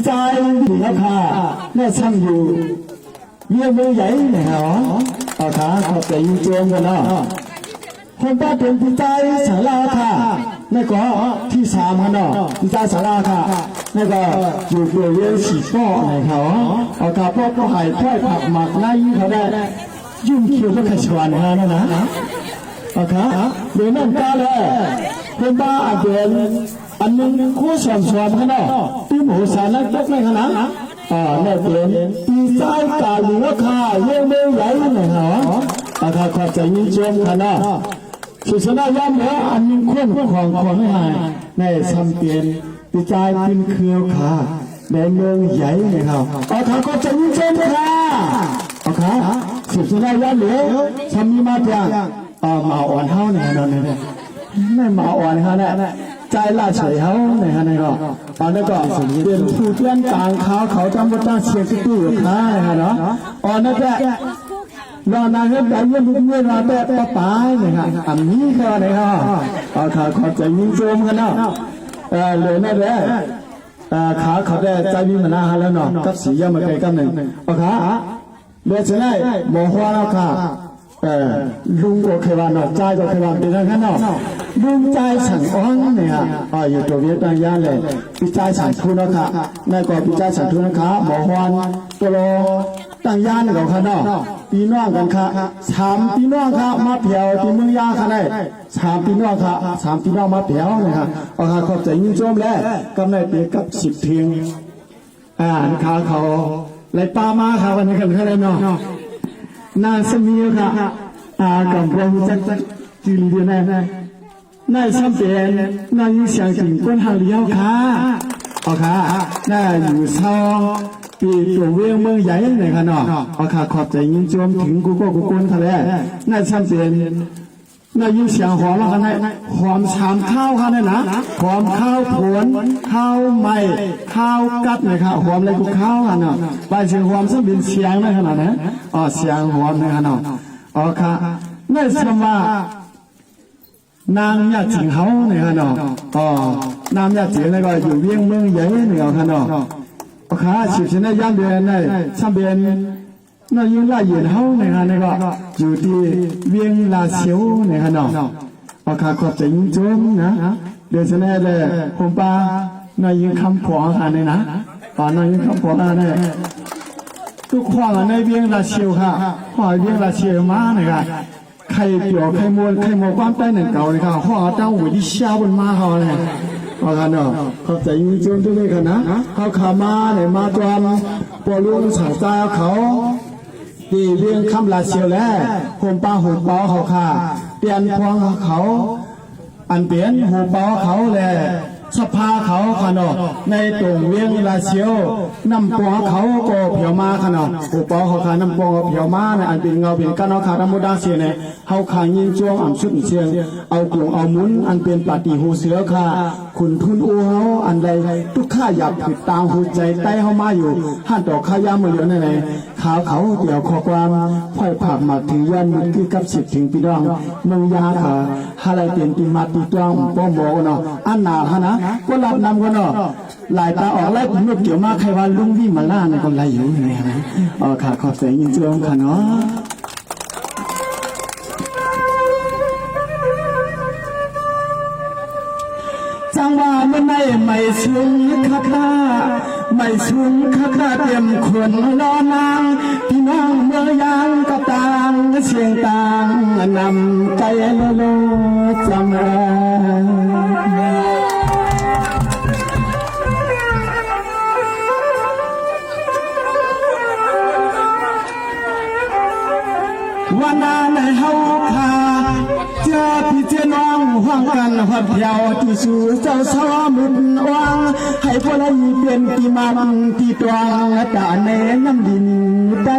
ใจดีนะค่ะแม่ช่างอยู่เยี่ยมมือใหญ่เนี่ยเหรอเอาขาขอบใจยิ่งโจมกันเนาะคนบ้านเป็นดีใจสาราค่ะนี่ก็ที่สามกันเนาะดีใจสาราค่ะนี่ก็อยู่เรียนสีป้อเนี่ยเหรอเอาขาป้อก็หายค่อยผักหมักไล่เขาได้ยุ่งคิวก็ขชวนฮะนั่นนะเอาขาเดี๋ยวนั่นก็เลยคนบ้าเดินอันนึงคู่สอนกันเนาะตีหมูสารนักตกในขณะเนี่ยเปลี่ยนตีใจกาลีราคาเยี่ยมเยี่ยมใหญ่เนี่ยเหรอราคาขอบใจยิ่งโจมขนาดสุดสนาย้ำเหนืออันนึงคนของไม่หายในซ้ำเปลี่ยนตีใจพินเคียวขาในเมืองใหญ่เนี่ยครับราคาขอบใจยิ่งโจมค่ะราคาสุดสนาย้ำเหนือซ้ำมีมาเพียงมาอ่อนเท่าเนี่ยนอนเนี่ยไม่มาอ่อนเขาเนี่ยใจล่าเฉยเขาเนี่ยฮะนี่ก็ตอนนี้ก็เรียนผู้เลี้ยงกลางเขาจำว่าตั้งเสียงตู้ข้าเนี่ยฮะเนาะอ๋อนั่นแหละรอนานก็ได้ยินเมื่อรอแต่ป้าป๋าเนี่ยฮะอันนี้ก็เนี่ยฮะขาขอบใจยิ่งโจมกันเนาะเลยนั่นแหละขาเขาได้ใจมีมันน่าแล้วเนาะกับสียามาไกลกันหนึ่งขาเดี๋ยวจะได้หมอหัวแล้วค่ะลุงก็เคยว่าเนาะใจก็เคยว่าเป็นอย่างนั้นเนาะลุงใจสั่งอ้อนเนี่ยอยู่ตัวเวียดนามย่านเลยพี่ใจสั่งทุนนะคะนายก็พี่ใจสั่งทุนนะคะหมอฮวนตัวตั้งย่านกับเขาเนาะปีน้องกันค่ะสามปีน้องค่ะมาเผียวที่เมืองยาค่ะได้สามปีน้องค่ะสามปีน้องมาเผียวเนี่ยค่ะขอบใจยิ่งโจมแล้วกำไรเปียกับ10 เพียงขาเขาไหลปลามาค่ะวันนี้กันเขาเลยเนาะน่าสมีค่ะกับเราจะจีนเดียวน่าสัมเปนน่ายิ่งเสียงถึงก้นหางเลี้ยวค่ะค่ะน่าอยู่เศร้าปีตัวเวียงเมืองใหญ่เลยค่ะเนาะค่ะขอบใจยิ่งโจมถึงกูก้นทะเลน่าสัมเปนน่ายิ่งเสียงหอมแล้วค่ะน่าหอมชามข้าวค่ะเนี่ยนะหอมข้าวผวนข้าวใหม่ข้าวกัดเลยค่ะหอมอะไรกูข้าวค่ะเนาะไปเสียงหอมสัมเป็นเสียงเลยขนาดนั้นเสียงหอมเลยค่ะเนาะค่ะน่าสมว่านางยาจิงเฮาเนี่ยค่ะเนาะนางยาจิงแล้วก็อยู่เวียงเมืองใหญ่เนี่ยค่ะเนาะค่ะสิบชนะย่ำเดือนในสัมเบียนน่ายิ่งละเอียดเฮาเนี่ยค่ะเนี่ยก็อยู่ที่เวียงลาเซียวเนี่ยค่ะเนาะค่ะขอบใจยิ่งโจมนะเดือนชนะเลยผมป้าน่ายิ่งคำขวางค่ะเนี่ยนะน่ายิ่งคำขวางเนี่ยทุกข้อในเวียงลาเซียวค่ะข้อเวียงลาเซียวมาเนี่ยค่ะใครเกี่ยวใครมวลความใต้หนึ่งเก่าเลยค่ะข้อตั้งหัวที่เช้าบนมาเขาเนี่ยกันเนาะเขาใจยิ่งโจมด้วยกันนะเขาขามาเนี่ยมาตอนปอลุงสาวตาเขาที่เวียงคำลาเซียวแล้วผมป้าหูเปาเขาค่ะเปลี่ยนพวงเขาอันเปลี่ยนหูเปาเขาเลยสภาเขาขนมในตรงเวียงลาเซียวน้ำปอเขาก็เผียวมาขนมหูเปาเขาขาน้ำปอเผียวมาเนี่ยอันเป็นเงาเป็นก้านขาธรรมดาเสียเนี่ยเขาขายิงจ้วงอ่ำสุดเชียงเอากลุ่มเอามุนอันเป็นปฏิหูเสือค่ะขุนทุนอูเขาอันใดทุกข้าอยากผิดตามหัวใจใต้เขามาอยู่ห้าดอกข้ายามือเหลือในขาวเขาเดี่ยวขอความค่อยผักมาถึงยันมันคือกับสิทธิ์ถึงปีดองเมืองยาค่ะฮาไรเตียนตีมาตีตองป้อมบอกเนาะอันหนาฮะนะก็รับนำกันเนาะลายตาออกไล่ผมลูกเกี่ยวมากใครว่าลุงวิ่งมาล่าในคนไรอยู่ไงนะค่ะขอบใจยินดีค่ะเนาะจังว่ามันไม่สูงค่าไม่สูงค่าเตรียมคนรอนางพี่น้องเมื่อยางก็ต่างเสียงต่างนำใจโลจำวันนั้นเฮาขาเจ้าพี่เจ้าน้องห่วงกันหัดเยาที่สู่เจ้าสาวมุนวางให้พวกเราเป็นที่มันที่ตวงและตาเนน้ำดินได้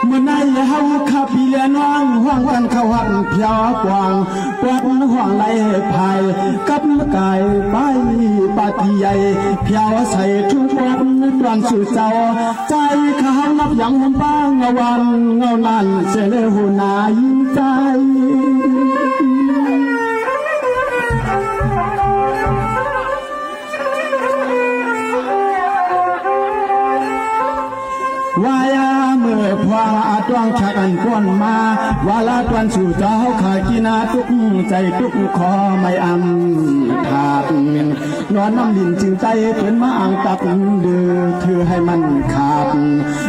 เมื่อในเฮาขับพี่เลี้ยน้องห่วงกันเขาหันเพียวกวางปวดห่วงไหลภายกับกายไปปาฏิใหญ่เพียวใส่ทุกวันตอนสู่เจ้าใจข้านับยังบ้างเงาวันเงานั่นเสลหูนายิ่งใจ ขากันก้นมาวาลาตวันสู่เจ้าขากินาทุกใจทุกคอไม่อำขาดนอนน้ำดินจึงใจเป็นมาอ่างตักเดือถือให้มันขาด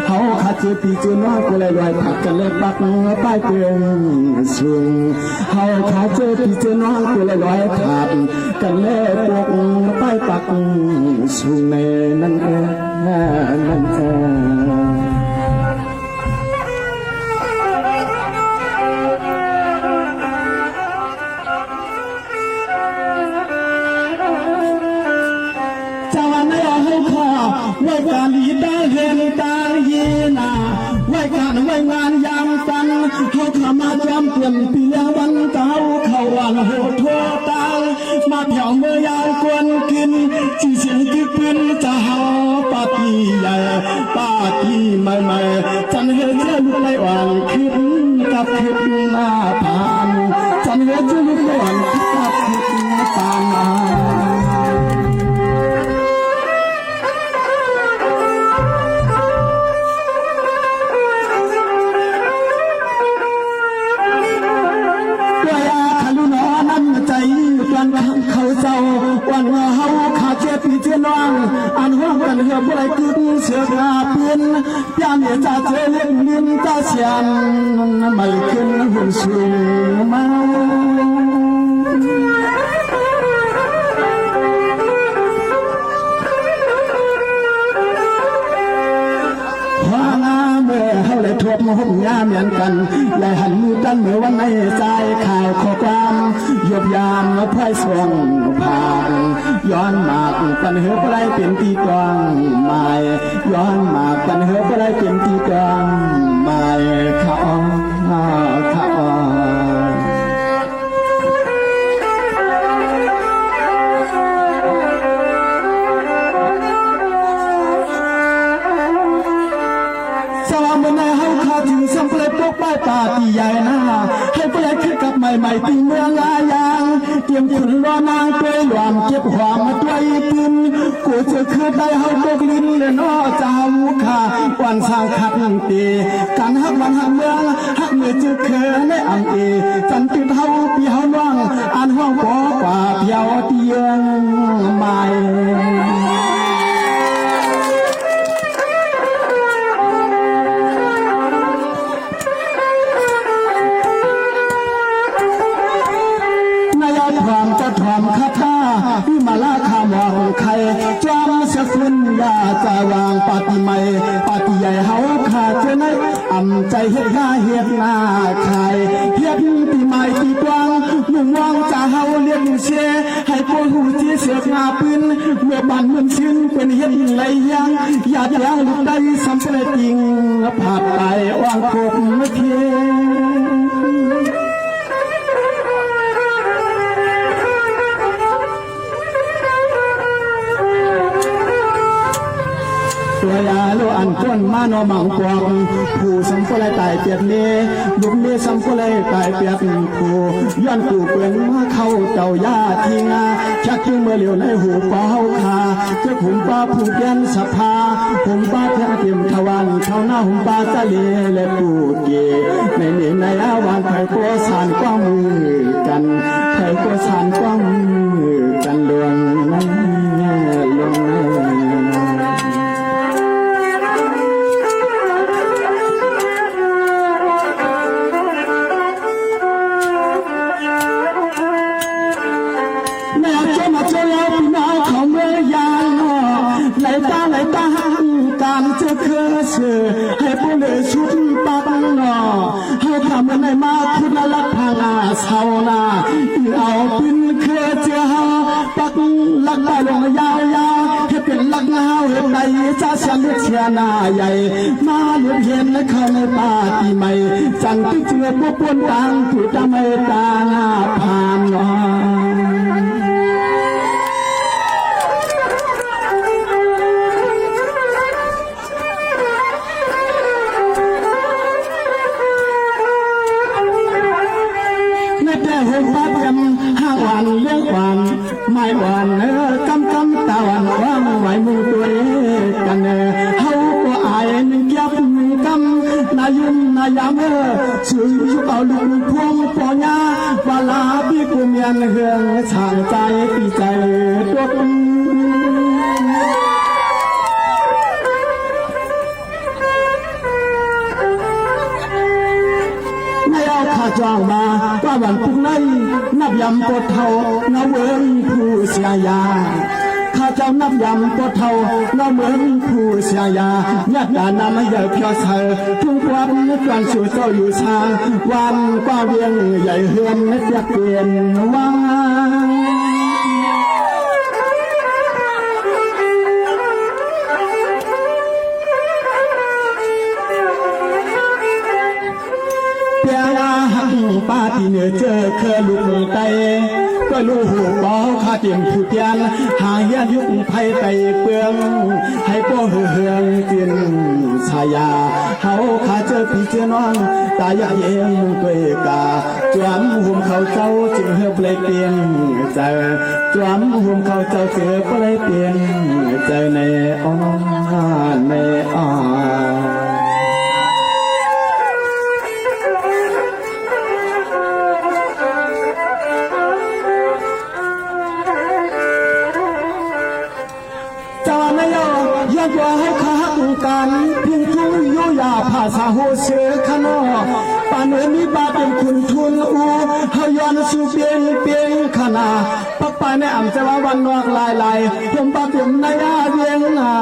เขาขาดเจอปีเจอน้อยกูเลยลอยผักกันเลยปักป้ายเตือนสูงเขาขาดเจอปีเจอน้อยกูเลยลอยขาดกันเลยปกป้ายปักสูงในนั่นเองนั่นเองไว้การดีได้เห็นตาเยนาไว้การไว้งานยามกันเขาขามาจำเปลี่ยนปีละวันเก่าเขาวันโหดโทตามาเผ่าเมื่อยาวกวนกินจีเสียงคือปืนจะเฮาปาตีใหญ่ปาตีใหม่ๆจันเห็นเจ้าลูกไล่อ่อนขึ้นกับขึ้นหน้าผ่านจันเห็นเจ้าลูกไล่อ่อนกับขึ้นหน้าผ่านเขาเจ้าวันว่าเฮาขาดเจ็บปีเจ็บน้องอันห้องกันเหือบอะไรกึ่งเสือกาเปลี่ยนยามเนี่ยจะเจอเล่นลิ้นจะเสียนไม่ขึ้นหุ่นสูงมาทบมาห่มยาเหมือนกันและหันมือตั้งเมื่อวันในใจข่าวข้อความยบยามไพร่สวงผ่านย้อนมากปันเหืออะไรเป็นตีกลางไม่ย้อนมากปันเหืออะไรเป็นตีกลางไม่ข้าข้าถึงสัมเพลปกป้ายตาตีใหญ่หน้าให้ไปขึ้นกับใหม่ๆตีเมืองลายางเตรียมขุนรอนางไปหลวมเก็บความมาด้วยปืนกูจะคืนได้เฮาตกลิ้นเลยนอจะเฮาขาวันสร้างขัดตีการหักวันหักเมืองหักเมื่อจะเคยในอังเอจันติดเฮาปีเฮาว่างอ่านห้องบ่กว่าเพียวเตียงใหม่ความจะทอมคาถาวิมาลาคามองไข่จอมเสกุลยาจะวางปฏิไมปฏิใหญ่เฮาขาดเจนอำใจเฮ็ดหน้าเฮ็ดหน้าไข่เฮ็ดปีใหม่ปีกวางมุ่งวางจะเฮาเลี้ยงเชให้พวกหูจีเสือกงาปืนเมื่อบ้านเมืองชื้นเป็นเฮ็ดไรยังอยากยังลูกได้สำเร็จจริงผ่านไปวางคบเพียตัวยาโลอันก้นมาโนมังกวางผู้สัมภเลยตายเปียกเนบุกเนสัมภเลยตายเปียกผู้ย้อนกูเปลี่ยนมาเข้าเจ้ายาทีงาชักจึงเมื่อเหลียวในหูเป้าขาเจ้าหุ่มป้าผู้เปลี่ยนสภาหุ่มป้าเพียงเตรียมทวันเข้าหน้าหุ่มป้าจะเลและปูเกในนี้ในอาวานไผ่กัวสานกว้างมือกันไผ่กัวสานกว้างมือกันดวงนั้นลงการจะเคยเสือให้ผู้เลยชุดปักหนอให้ทำในมาคุณลักพางาเศร้านาเอาปินเคยเจ้าปักลักไปลงยาวให้เป็นลักเงาเห็นใดจะเสียงเชียนาใหญ่มาเลือเห็นและเข้าในป่าตีใหม่จันทร์เจือผู้ปนต่างผู้จะไม่ตาหน้าผ่านนอห้างวันเลี้ยงวันไม่วันกำตาวันว่างไหวมือตัวกันเฮาก็อายนึงยับกำนายุนนายาม ชื่ออยู่เอาลุงพวงปอยาบาลาพี่กูเมียนเฮืองช่างใจปีใจตัวข้าจ้างมาว่าวันพรุ่งนี้นับยำปวดเท่านาเวิร์นผู้เสียยาข้าเจ้านับยำปวดเท่านาเวิร์นผู้เสียยาญาติการนำให้ใหญ่เพียวเธอทุ่งควันการสู่เจ้าอยู่ช้างวันกว่าเวียงใหญ่เฮือนเปียกเปลี่ยนว่างป้าที่เหนือเจอเคยลุกไตก็ลูกหูบ่ข้าเตรียมผู้เตียนหาเฮียยุคไผ่ไตเปลืองให้ป้อเฮืองเตียนชายาเฮาข้าเจอพี่เจอน้องตายเย็นด้วยกาจวมหุ่มเขาเจ้าจึงเฮือบเลยเปลี่ยนใจจวมหุ่มเขาเจ้าเสือก็เลยเปลี่ยนใจในอ้อในอ้ออยากว่าให้ข้ากันเพียงทุยโยยาภาษาโฮเสือขนอปานเอ๋มีบาเป็นคุณทุนอูเฮาย้อนสู่เปียงขนาปักไปในอ่ำจะว่าวันนอกลายผมปาเต็มในอาเวียงนา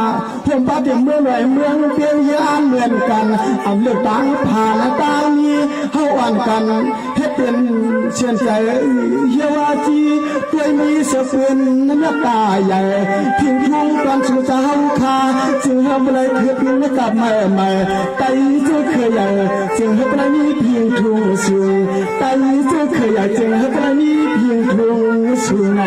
ผมปาเต็มเมืองไหนเมืองเปียงยานเหมือนกันอ่ำเลือกตั้งผ่านต่างนี้เฮาอ่านกันให้เป็นเชียนใจเฮียวาจีด้วยมีเสปืนน้ำตาใหญ่เพียงทุ่งกันสู่เจ้าคาจึงทำอะไรเพื่อเพียงไม่กลับมาใหม่ไตจะเคยใหญ่จึงทำอะไรมีเพียงทุ่งสูงไตจะเคยใหญ่จึงทำอะไรมีเพียงทุ่งสูงไง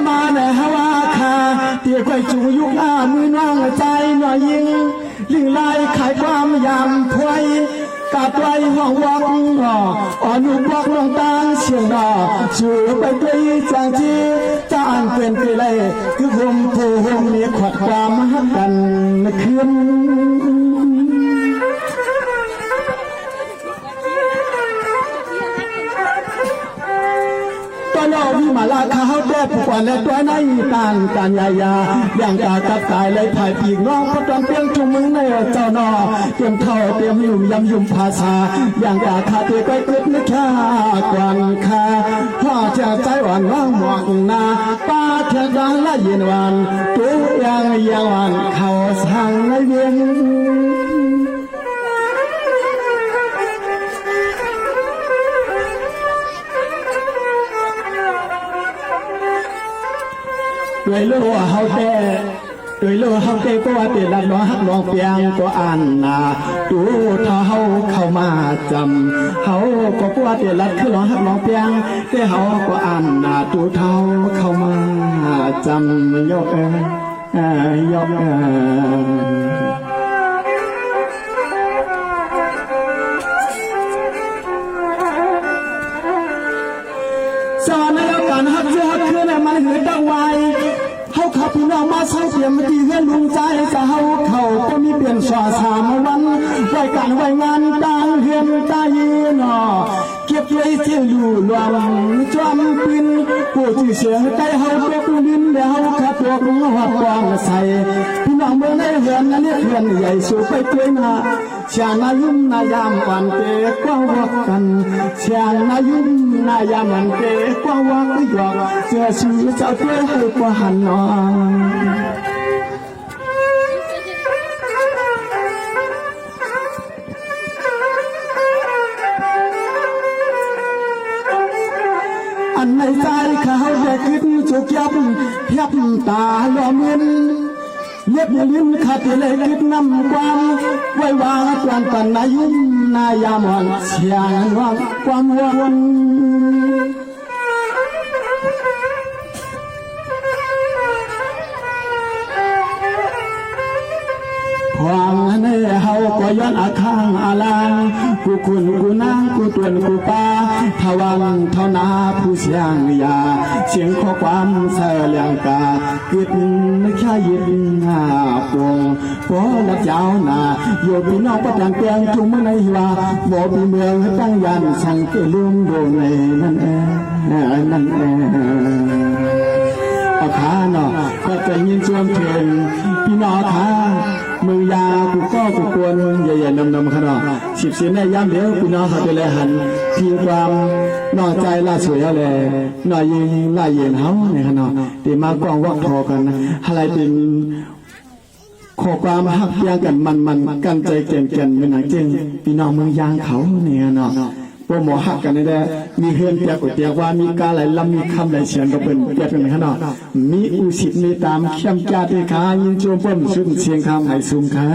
มาในฮาวาคาเตี่ยควายจูยุกอามือน้องใจหน่อยยิงลิงไล่ขายความยำพวยกาดไว้ห้องวังอ่อนุบวักน้องตาเชียงดาชูไปด้วยจางจีจานเป็นไปเลยคือผมผู้ผมนี้ขวัดความหักกันคืนเราวิมาลาข้าวแดดผู้กว่าและตัวในต่างการยายาอย่างกากับกายเลยถ่ายปีกน้องพระจอมเปียงจุงมึงในเจ้านอเตรียมเท่าเตรียมยุ่มยำยุ่มภาษาอย่างกาคาเตยไปเกิดนึกข้ากวนคาพ่อเจ้าใจหวานว่างหมอกนาป้าเทียดังละเย็นวันตัวยังวันเขาสั่งในเวียนด้วยโลเฮาแต่ด้วยโลเฮาแต่ก็ว่าติดลัดน้องฮักน้องเปียงก็อ่านนาตูถ้าเฮาเข้ามาจำเฮาก็กว่าติดลัดคือน้องฮักน้องเปียงแต่เฮาก็อ่านนาตูเท่าเข้ามาจำยกยกสอนให้เราการฮักเจ้าฮักคือในมันหือดังไวเขาขับพี่น้องมาเศร้าเสียมตีเฮือนลุงใจจะเขาก็มีเปลี่ยนสอสามวันไว้การไว้งานต่างเฮือนตายีนอเก็บไว้เที่ยวอยู่รวมจอมปินผู้ที่เสียงใจเขาตกดินเดี๋ยวเขาขับตัวกรุงหัดกองใส่พี่น้องเมืองในเฮือนนั้นเฮือนใหญ่สูไปเตือนหาเชียงนายุ่มนายามวันเตะกว้างวักกันเชียงนายุ่มนายามวันเตะกว้างวักก็หยอกเสื้อสูเจ้าเพื่อให้กว่าหันนอนอันในใจเขาได้คิดจุกยับตาล้อมเงินเล็บลิ้นขาดเลยคิดนำความไว้วางกวนกันนายุ่มนายามวันเสียงว่างความวนความเนื้อเฮาก็ย้อนอาคางอาลาง กูคุณกูนางกูตวนกูป้าทวันเท่านาผู้เสียงยาเสียงข้อความเสลียงกาเกิดไม่แค่ยินหาปวงพอลับยาวนาโยพี่น้องประจังเปียงทุ่งเมื่อในหัวบ่ปีเมืองตั้งยันสังเกตลุ่มโดนในนั่นเองนั่นเองอาขาเนาะก็จะยินชวนเพลงพี่น้องขามือยากูก็กูกวนใหญ่ๆนำๆขนาด10 เสียงได้ย้ำเดี๋ยวพี่น้องเขาไปเลยหันทีความนอกใจล่าสวยอะไรหน่อยยิงล่าเย็นเฮาในขนาดตีมากองวักพอกันอะไรเป็นขอความหักยางกันมันกันใจเก่งๆเป็นหนังเจงพี่น้องเมืองยางเขาเนี่ยเนาะพวกหมอหักกันนี่แหละมีเฮือนเตียกเตียกว่ามีกาไหลลำมีคำไหลเสียงก็เป็นเปียกเป็นขนาดมีอุสิตมีตามเข้มจ้าที่ขายินโจมป้อมสุดเสียงคำไหลสูงขา